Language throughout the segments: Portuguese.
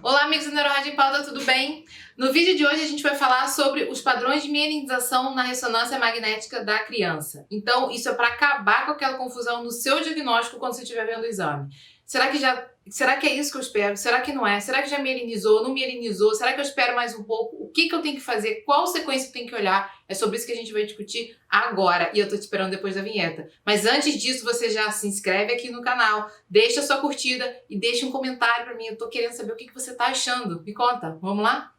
Olá, amigos do Neurorádio em Pauta, tudo bem? No vídeo de hoje a gente vai falar sobre os padrões de mielinização na ressonância magnética da criança. Então, isso é para acabar com aquela confusão no seu diagnóstico quando você estiver vendo o exame. Será que é isso que eu espero? Será que não é? Será que já mielinizou? Não mielinizou? Será que eu espero mais um pouco? O que eu tenho que fazer? Qual sequência eu tenho que olhar? É sobre isso que a gente vai discutir agora. E eu tô te esperando depois da vinheta. Mas antes disso, você já se inscreve aqui no canal, deixa a sua curtida e deixa um comentário pra mim. Eu tô querendo saber o que você tá achando. Me conta. Vamos lá?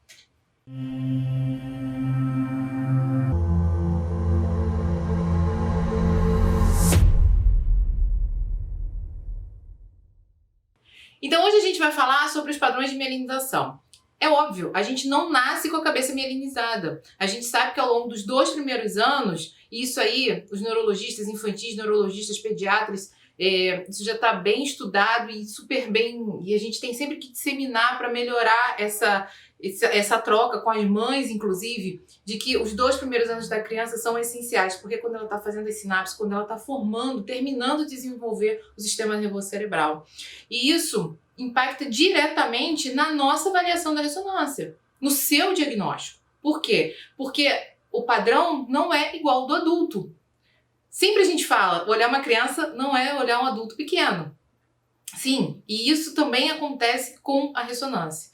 Então hoje a gente vai falar sobre os padrões de mielinização. É óbvio, a gente não nasce com a cabeça mielinizada. A gente sabe que ao longo dos 2 primeiros anos, e isso aí, os neurologistas infantis, neurologistas pediatras, isso já está bem estudado e super bem, e a gente tem sempre que disseminar para melhorar essa troca com as mães, inclusive, de que os 2 primeiros anos da criança são essenciais, porque quando ela está fazendo as sinapses, quando ela está formando, terminando de desenvolver o sistema nervoso cerebral. E isso impacta diretamente na nossa avaliação da ressonância, no seu diagnóstico. Por quê? Porque o padrão não é igual ao do adulto. Sempre a gente fala, olhar uma criança não é olhar um adulto pequeno. Sim, e isso também acontece com a ressonância.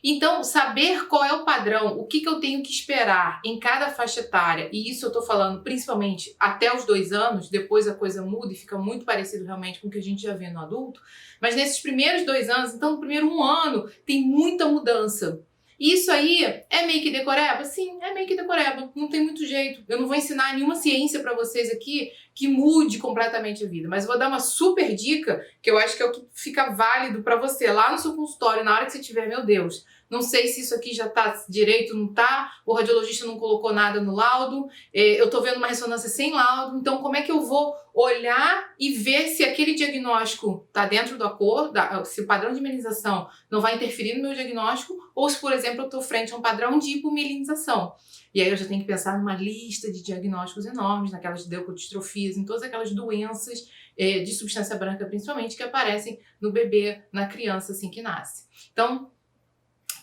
Então, saber qual é o padrão, o que eu tenho que esperar em cada faixa etária, e isso eu estou falando principalmente até os 2 anos, depois a coisa muda e fica muito parecido realmente com o que a gente já vê no adulto, mas nesses primeiros 2 anos, então no primeiro 1 ano, tem muita mudança. E isso aí é meio que decoreba? Sim, é meio que decoreba, não tem muito jeito. Eu não vou ensinar nenhuma ciência para vocês aqui que mude completamente a vida, mas eu vou dar uma super dica, que eu acho que é o que fica válido para você lá no seu consultório, na hora que você tiver, meu Deus, não sei se isso aqui já tá direito, não tá, o radiologista não colocou nada no laudo, eu tô vendo uma ressonância sem laudo, então como é que eu vou olhar e ver se aquele diagnóstico tá dentro do acordo, se o padrão de mielinização não vai interferir no meu diagnóstico, ou se, por exemplo, eu tô frente a um padrão de hipomielinização. E aí eu já tenho que pensar numa lista de diagnósticos enormes, naquelas leucodistrofias, em todas aquelas doenças de substância branca, principalmente, que aparecem no bebê, na criança assim que nasce. Então,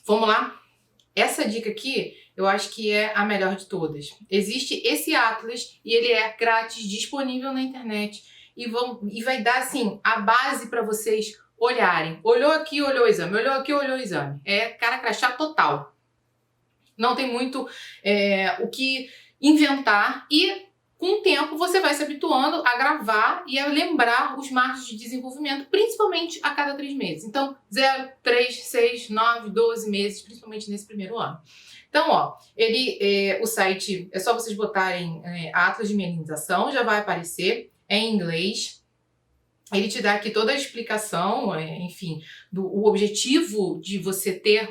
vamos lá? Essa dica aqui, eu acho que é a melhor de todas. Existe esse atlas e ele é grátis, disponível na internet e vai dar, assim, a base para vocês olharem. Olhou aqui, olhou o exame. Olhou aqui, olhou o exame. É cara crachá total. Não tem muito o que inventar e com o tempo você vai se habituando a gravar e a lembrar os marcos de desenvolvimento, principalmente a cada 3 meses. Então, 0, 3, 6, 9, 12 meses, principalmente nesse primeiro ano. Então, ó, o site, é só vocês botarem Atlas de Mielinização, já vai aparecer, é em inglês. Ele te dá aqui toda a explicação, enfim, o objetivo de você ter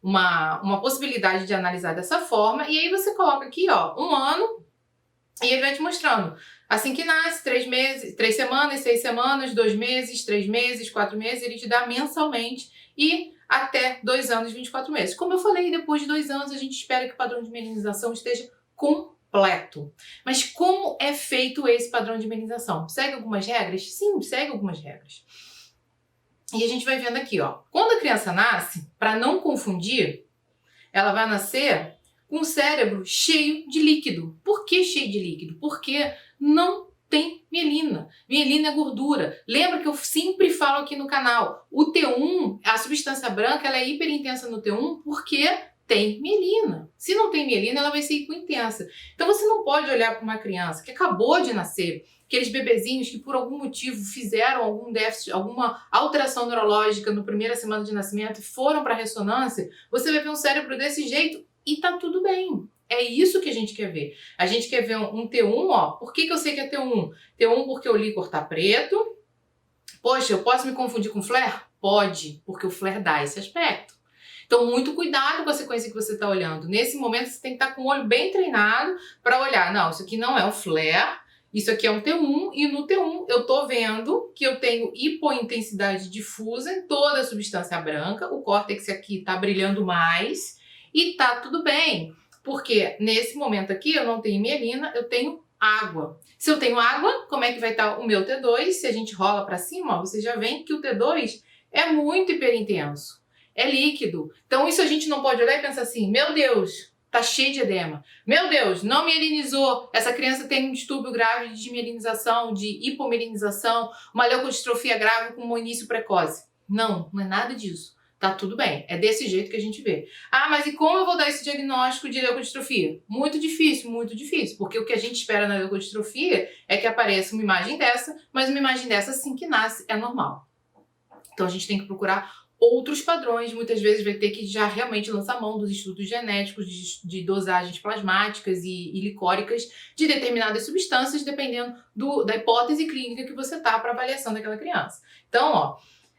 uma possibilidade de analisar dessa forma, e aí você coloca aqui, ó, 1 ano, e ele vai te mostrando, assim que nasce, 3 meses, 3 semanas, 6 semanas, 2 meses, 3 meses, 4 meses, ele te dá mensalmente, e até 2 anos, 24 meses. Como eu falei, depois de 2 anos a gente espera que o padrão de mielinização esteja completo. Mas como é feito esse padrão de mielinização? Segue algumas regras? Sim, segue algumas regras. E a gente vai vendo aqui, ó. Quando a criança nasce, para não confundir, ela vai nascer com o cérebro cheio de líquido. Por que cheio de líquido? Porque não tem mielina. Mielina é gordura. Lembra que eu sempre falo aqui no canal, o T1, a substância branca, ela é hiperintensa no T1 porque tem mielina. Se não tem mielina, ela vai ser hipointensa. Então você não pode olhar para uma criança que acabou de nascer, aqueles bebezinhos que por algum motivo fizeram algum déficit, alguma alteração neurológica na primeira semana de nascimento e foram para a ressonância, você vai ver um cérebro desse jeito e tá tudo bem. É isso que a gente quer ver. A gente quer ver um T1, ó. Por que eu sei que é T1? T1 porque o líquor tá preto. Poxa, eu posso me confundir com flare? Pode, porque o flare dá esse aspecto. Então, muito cuidado com a sequência que você está olhando. Nesse momento, você tem que estar com o olho bem treinado para olhar. Não, isso aqui não é um flare, isso aqui é um T1, e no T1 eu estou vendo que eu tenho hipointensidade difusa em toda a substância branca, o córtex aqui está brilhando mais, e tá tudo bem, porque nesse momento aqui eu não tenho mielina, eu tenho água. Se eu tenho água, como é que vai estar o meu T2? Se a gente rola para cima, ó, você já vê que o T2 é muito hiperintenso. é líquido. Então isso a gente não pode olhar e pensar assim, meu Deus, tá cheio de edema. Meu Deus, não mielinizou. Essa criança tem um distúrbio grave de mielinização, de hipomielinização, uma leucodistrofia grave com um início precoce. Não, não é nada disso. Tá tudo bem, é desse jeito que a gente vê. Ah, mas e como eu vou dar esse diagnóstico de leucodistrofia? Muito difícil, porque o que a gente espera na leucodistrofia é que apareça uma imagem dessa, mas uma imagem dessa assim que nasce é normal. Então a gente tem que procurar outros padrões, muitas vezes vai ter que já realmente lançar mão dos estudos genéticos, de dosagens plasmáticas e licóricas de determinadas substâncias, dependendo da hipótese clínica que você tá para avaliação daquela criança. Então, ó,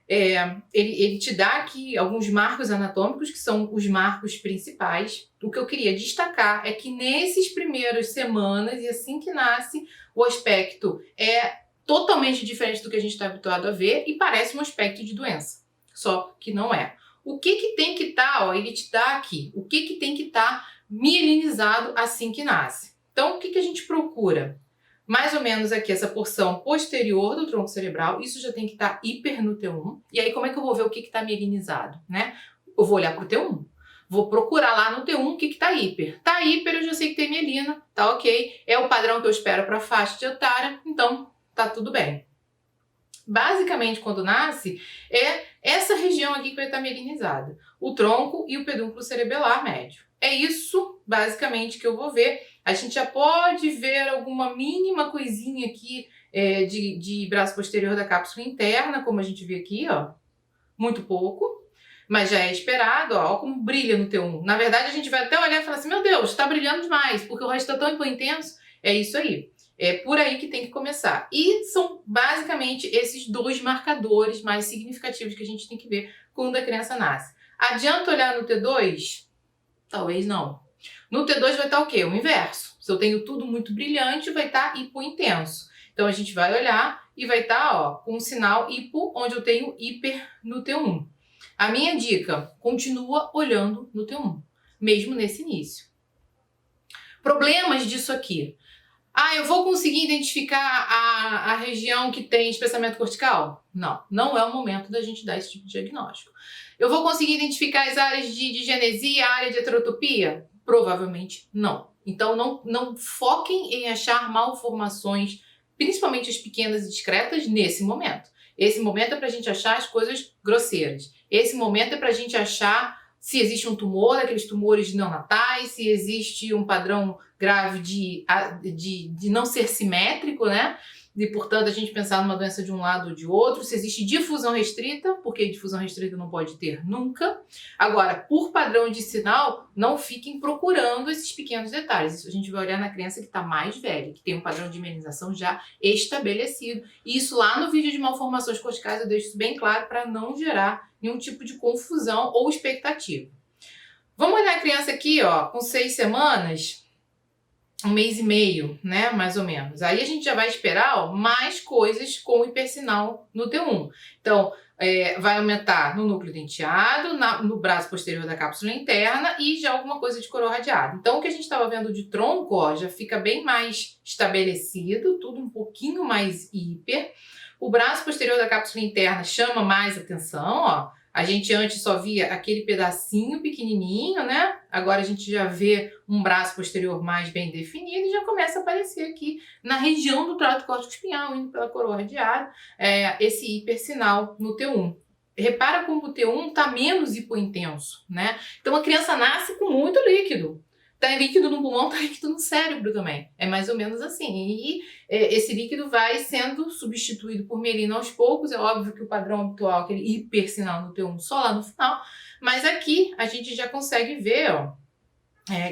ele te dá aqui alguns marcos anatômicos, que são os marcos principais. O que eu queria destacar é que nesses primeiras semanas, e assim que nasce, o aspecto é totalmente diferente do que a gente está habituado a ver e parece um aspecto de doença, só que não é. O que tem que estar, ele te dá aqui, o que tem que estar mielinizado assim que nasce. Então, o que a gente procura? Mais ou menos aqui essa porção posterior do tronco cerebral, isso já tem que estar hiper no T1. E aí como é que eu vou ver o que está mielinizado, né? Eu vou olhar para o T1. Vou procurar lá no T1 o que está hiper. Tá hiper, eu já sei que tem mielina, tá ok. É o padrão que eu espero para a faixa etária, então tá tudo bem. Basicamente, quando nasce, é essa região aqui que vai estar mielinizada. O tronco e o pedúnculo cerebelar médio. É isso, basicamente, que eu vou ver. A gente já pode ver alguma mínima coisinha aqui de braço posterior da cápsula interna, como a gente vê aqui, ó. Muito pouco, mas já é esperado, ó como brilha no T1. Na verdade, a gente vai até olhar e falar assim, meu Deus, tá brilhando demais, porque o resto tá tão intenso. É isso aí. É por aí que tem que começar. E são basicamente esses dois marcadores mais significativos que a gente tem que ver quando a criança nasce. Adianta olhar no T2? Talvez não. No T2 vai estar o quê? O inverso. Se eu tenho tudo muito brilhante, vai estar hipointenso. Então a gente vai olhar e vai estar ó, com um sinal hipo, onde eu tenho hiper no T1. A minha dica, continua olhando no T1, mesmo nesse início. Problemas disso aqui. Ah, eu vou conseguir identificar a região que tem espessamento cortical? Não, não é o momento da gente dar esse tipo de diagnóstico. Eu vou conseguir identificar as áreas de genesia, a área de heterotopia? Provavelmente não. Então não foquem em achar malformações, principalmente as pequenas e discretas, nesse momento. Esse momento é para a gente achar as coisas grosseiras. Esse momento é para a gente achar se existe um tumor, aqueles tumores neonatais, se existe um padrão grave de não ser simétrico, né? E, portanto, a gente pensar numa doença de um lado ou de outro, se existe difusão restrita, porque difusão restrita não pode ter nunca. Agora, por padrão de sinal, não fiquem procurando esses pequenos detalhes. Isso a gente vai olhar na criança que está mais velha, que tem um padrão de imunização já estabelecido. E isso lá no vídeo de malformações corticais eu deixo isso bem claro para não gerar nenhum tipo de confusão ou expectativa. Vamos olhar a criança aqui, ó, com 6 semanas, 1 mês e meio, né, mais ou menos. Aí a gente já vai esperar ó, mais coisas com o hipersinal no T1. Então, vai aumentar no núcleo denteado, no braço posterior da cápsula interna e já alguma coisa de coroa radiada. Então, o que a gente estava vendo de tronco, ó, já fica bem mais estabelecido, tudo um pouquinho mais hiper. O braço posterior da cápsula interna chama mais atenção, ó. A gente antes só via aquele pedacinho pequenininho, né? Agora a gente já vê um braço posterior mais bem definido e já começa a aparecer aqui na região do trato córtico-espinhal, indo pela coroa radiada, esse hipersinal no T1. Repara como o T1 está menos hipointenso, né? Então a criança nasce com muito líquido. Tá líquido no pulmão, tá líquido no cérebro também. É mais ou menos assim. E esse líquido vai sendo substituído por mielina aos poucos. É óbvio que o padrão habitual, aquele hipersinal no T1 só lá no final. Mas aqui a gente já consegue ver, ó,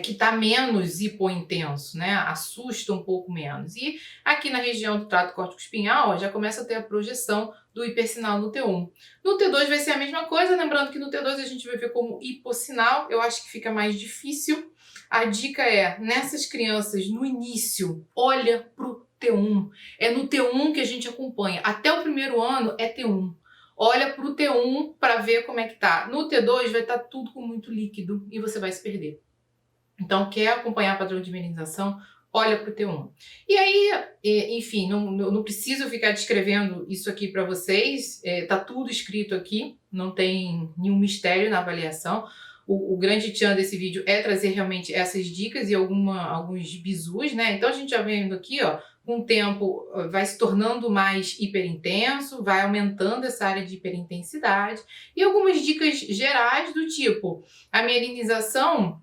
que tá menos hipointenso, né? Assusta um pouco menos. E aqui na região do trato córtico-espinhal, ó, já começa a ter a projeção do hipersinal no T1. No T2 vai ser a mesma coisa, lembrando que no T2 a gente vai ver como hipossinal. Eu acho que fica mais difícil. A dica é, nessas crianças, no início, olha pro T1. É no T1 que a gente acompanha. Até o primeiro ano é T1. Olha pro T1 para ver como é que tá. No T2 vai estar tudo com muito líquido e você vai se perder. Então, quer acompanhar padrão de mielinização? olha para o T1. E aí, enfim, não preciso ficar descrevendo isso aqui para vocês, tá tudo escrito aqui, não tem nenhum mistério na avaliação. O grande tchan desse vídeo é trazer realmente essas dicas e alguns bizus, né? Então a gente já vendo aqui, ó, com o tempo vai se tornando mais hiperintenso, vai aumentando essa área de hiperintensidade e algumas dicas gerais do tipo, a mielinização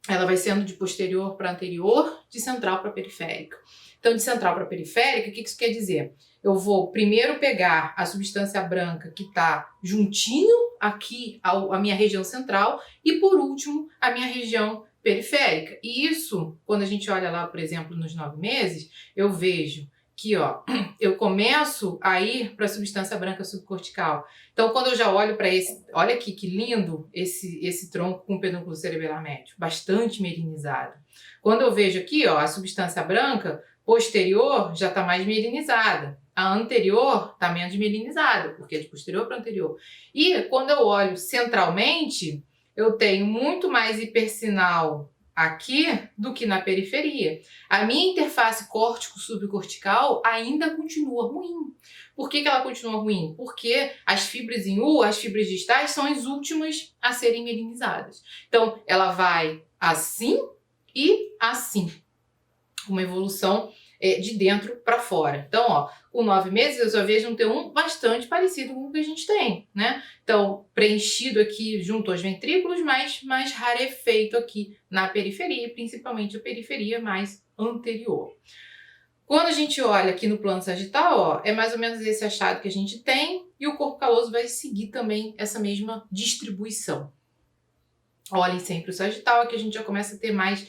ela vai sendo de posterior para anterior, de central para periférica. Então, de central para periférica, o que isso quer dizer? Eu vou primeiro pegar a substância branca que está juntinho aqui à minha região central e, por último, a minha região periférica. E isso, quando a gente olha lá, por exemplo, nos 9 meses, eu vejo que, ó, eu começo a ir para a substância branca subcortical. Então, quando eu já olho para esse, olha aqui que lindo esse tronco com pedúnculo cerebelar médio, bastante mielinizado. Quando eu vejo aqui, ó, a substância branca posterior já está mais mielinizada. A anterior está menos mielinizada, porque é de posterior para anterior. E quando eu olho centralmente, eu tenho muito mais hipersinal aqui do que na periferia. A minha interface córtico-subcortical ainda continua ruim. Por que ela continua ruim? Porque as fibras em U, as fibras distais, são as últimas a serem mielinizadas. Então, ela vai assim e assim. Uma evolução de dentro para fora. Então, ó, com 9 meses eu já vejo um T1 bastante parecido com o que a gente tem, né? Então, preenchido aqui junto aos ventrículos, mas mais rarefeito aqui na periferia, principalmente a periferia mais anterior. Quando a gente olha aqui no plano sagital, ó, é mais ou menos esse achado que a gente tem e o corpo caloso vai seguir também essa mesma distribuição. Olhem sempre o sagital, que a gente já começa a ter mais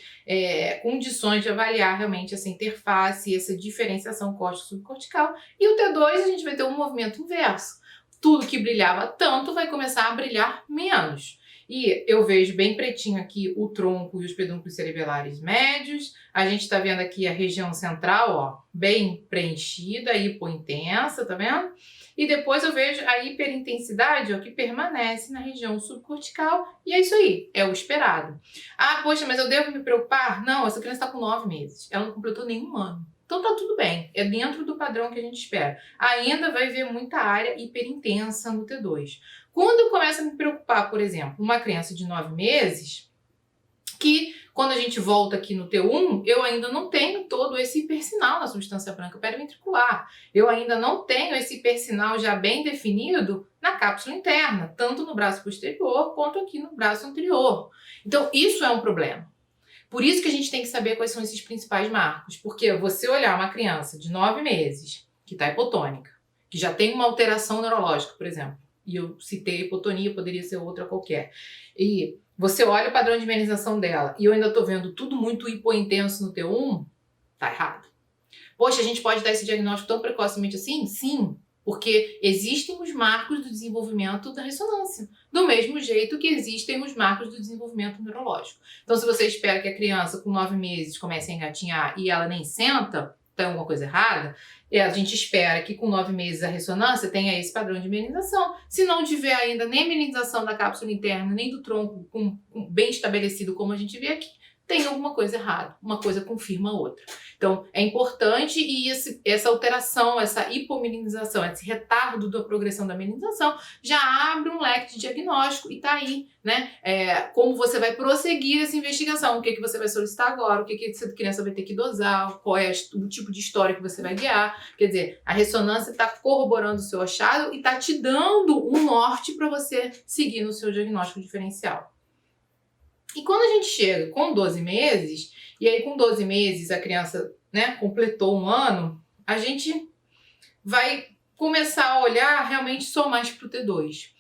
condições de avaliar realmente essa interface, essa diferenciação córtico-subcortical. E o T2 a gente vai ter um movimento inverso. Tudo que brilhava tanto vai começar a brilhar menos. E eu vejo bem pretinho aqui o tronco e os pedúnculos cerebelares médios. A gente está vendo aqui a região central, ó, bem preenchida, hipointensa, tá vendo? E depois eu vejo a hiperintensidade, ó, que permanece na região subcortical. E é isso aí, é o esperado. Ah, poxa, mas eu devo me preocupar? Não, essa criança está com 9 meses. Ela não completou nenhum ano. Então tá tudo bem, é dentro do padrão que a gente espera. Ainda vai ver muita área hiperintensa no T2. Quando eu começo a me preocupar, por exemplo, uma criança de 9 meses, que quando a gente volta aqui no T1, eu ainda não tenho todo esse hipersinal na substância branca periventricular. Eu ainda não tenho esse hipersinal já bem definido na cápsula interna, tanto no braço posterior quanto aqui no braço anterior. Então, isso é um problema. Por isso que a gente tem que saber quais são esses principais marcos. Porque você olhar uma criança de 9 meses, que está hipotônica, que já tem uma alteração neurológica, por exemplo, e eu citei hipotonia, poderia ser outra qualquer, e você olha o padrão de mielinização dela, e eu ainda estou vendo tudo muito hipointenso no T1, tá errado. Poxa, a gente pode dar esse diagnóstico tão precocemente assim? Sim, porque existem os marcos do desenvolvimento da ressonância, do mesmo jeito que existem os marcos do desenvolvimento neurológico. Então, se você espera que a criança com 9 meses comece a engatinhar e ela nem senta, tem alguma coisa errada, a gente espera que com 9 meses a ressonância tenha esse padrão de mielinização. Se não tiver ainda nem mielinização da cápsula interna, nem do tronco bem estabelecido como a gente vê aqui, tem alguma coisa errada, uma coisa confirma a outra. Então, é importante e essa alteração, essa hipomielinização, esse retardo da progressão da mielinização já abre um leque de diagnóstico e tá aí, né? Como você vai prosseguir essa investigação, o que você vai solicitar agora, o que essa criança vai ter que dosar, qual é o tipo de história que você vai guiar. Quer dizer, a ressonância está corroborando o seu achado e está te dando um norte para você seguir no seu diagnóstico diferencial. E quando a gente chega com 12 meses, e aí com 12 meses a criança, né, completou um ano, a gente vai começar a olhar realmente só mais para o T2.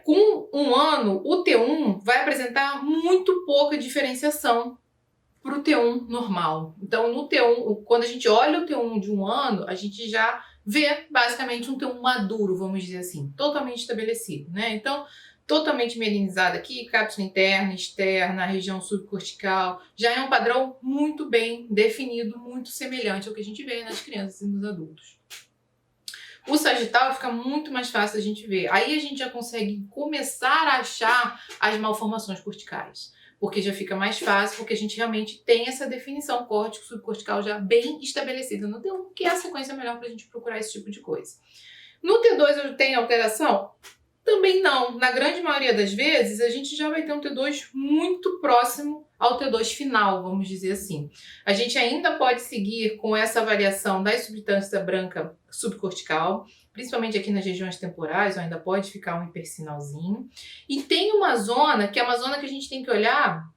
Com um ano, o T1 vai apresentar muito pouca diferenciação para o T1 normal. Então, no T1, quando a gente olha o T1 de um ano, a gente já vê basicamente um T1 maduro, vamos dizer assim, totalmente estabelecido, né? Então, totalmente mielinizado aqui, cápsula interna, externa, região subcortical, já é um padrão muito bem definido, muito semelhante ao que a gente vê nas crianças e nos adultos. O sagital fica muito mais fácil a gente ver. Aí a gente já consegue começar a achar as malformações corticais. porque já fica mais fácil, porque a gente realmente tem essa definição córtico-subcortical já bem estabelecida no T1, que é a sequência melhor para a gente procurar esse tipo de coisa. No T2 eu tenho alteração? Também não. Na grande maioria das vezes, a gente já vai ter um T2 muito próximo ao T2 final, vamos dizer assim. A gente ainda pode seguir com essa avaliação da substância branca subcortical, principalmente aqui nas regiões temporais, ou ainda pode ficar um hipersinalzinho. E tem uma zona, que é uma zona que a gente tem que olhar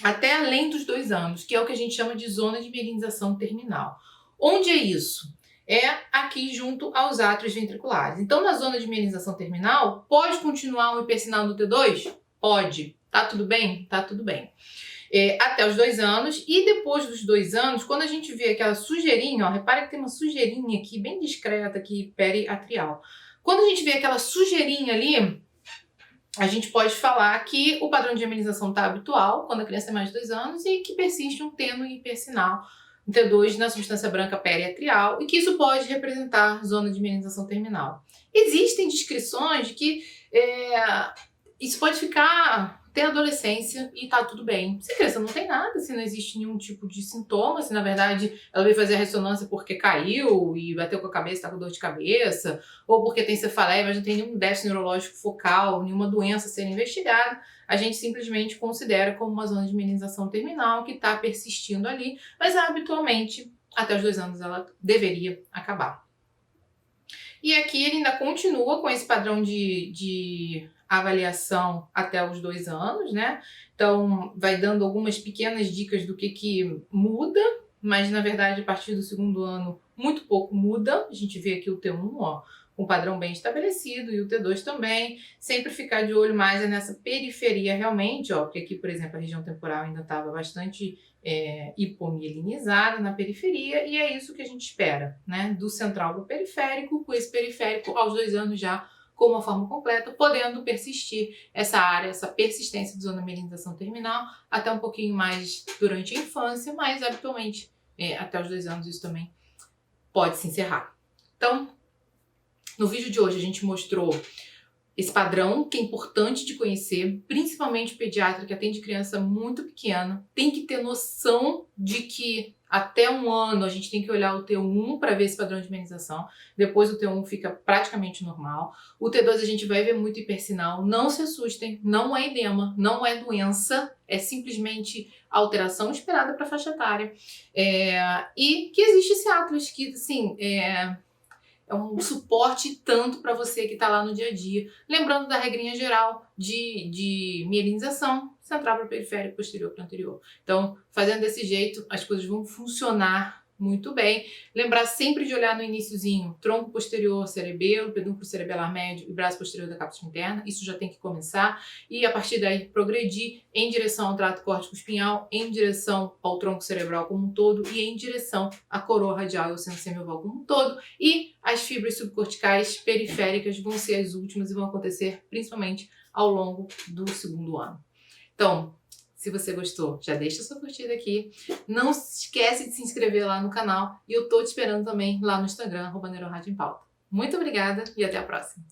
até além dos 2 anos, que é o que a gente chama de zona de mielinização terminal. Onde é isso? É aqui junto aos átrios ventriculares. Então, na zona de mielinização terminal, pode continuar um hipersinal no T2? Pode. Tá tudo bem? Tá tudo bem. Até os 2 anos, e depois dos 2 anos, quando a gente vê aquela sujeirinha, ó, repare que tem uma sujeirinha aqui, bem discreta aqui, periatrial. Quando a gente vê aquela sujeirinha ali, a gente pode falar que o padrão de amenização está habitual, quando a criança tem mais de 2 anos, e que persiste um tênue hipersinal, um T2 na substância branca periatrial, e que isso pode representar zona de amenização terminal. Existem descrições de que isso pode ficar até a adolescência e tá tudo bem. Se a criança não tem nada, se não existe nenhum tipo de sintoma, se na verdade ela veio fazer a ressonância porque caiu e bateu com a cabeça, tá com dor de cabeça, ou porque tem cefaleia, mas não tem nenhum déficit neurológico focal, nenhuma doença a ser investigada, a gente simplesmente considera como uma zona de mielinização terminal que está persistindo ali, mas habitualmente até os 2 anos ela deveria acabar. E aqui ele ainda continua com esse padrão de avaliação até os 2 anos, né? Então, vai dando algumas pequenas dicas do que muda, mas na verdade, a partir do 2º ano, muito pouco muda. A gente vê aqui o T1, ó, com um padrão bem estabelecido, e o T2 também. Sempre ficar de olho mais nessa periferia realmente, ó, porque aqui, por exemplo, a região temporal ainda estava bastante hipomielinizada na periferia, e é isso que a gente espera, né? Do central para o periférico, com esse periférico aos 2 anos já com uma forma completa, podendo persistir essa área, essa persistência de zona de mielinização terminal até um pouquinho mais durante a infância, mas habitualmente até os 2 anos isso também pode se encerrar. Então, no vídeo de hoje a gente mostrou esse padrão que é importante de conhecer, principalmente o pediatra que atende criança muito pequena, tem que ter noção de que até 1 ano a gente tem que olhar o T1 para ver esse padrão de mielinização, depois o T1 fica praticamente normal. O T2 a gente vai ver muito hipersinal, não se assustem, não é edema, não é doença, é simplesmente alteração esperada para a faixa etária. E que existe esse atlas que, assim, é um suporte tanto para você que está lá no dia a dia. Lembrando da regrinha geral de mielinização, central para periférico, posterior para anterior. Então, fazendo desse jeito, as coisas vão funcionar muito bem. Lembrar sempre de olhar no iniciozinho, tronco posterior cerebelo, pedúnculo cerebelar médio e braço posterior da cápsula interna. Isso já tem que começar. E a partir daí, progredir em direção ao trato córtico-espinhal, em direção ao tronco cerebral como um todo e em direção à coroa radial e ao centro semioval como um todo. E as fibras subcorticais periféricas vão ser as últimas e vão acontecer principalmente ao longo do 2º ano. Então, se você gostou, já deixa sua curtida aqui. Não se esquece de se inscrever lá no canal. E eu tô te esperando também lá no Instagram, @NeuroRádio em Pauta. Muito obrigada e até a próxima.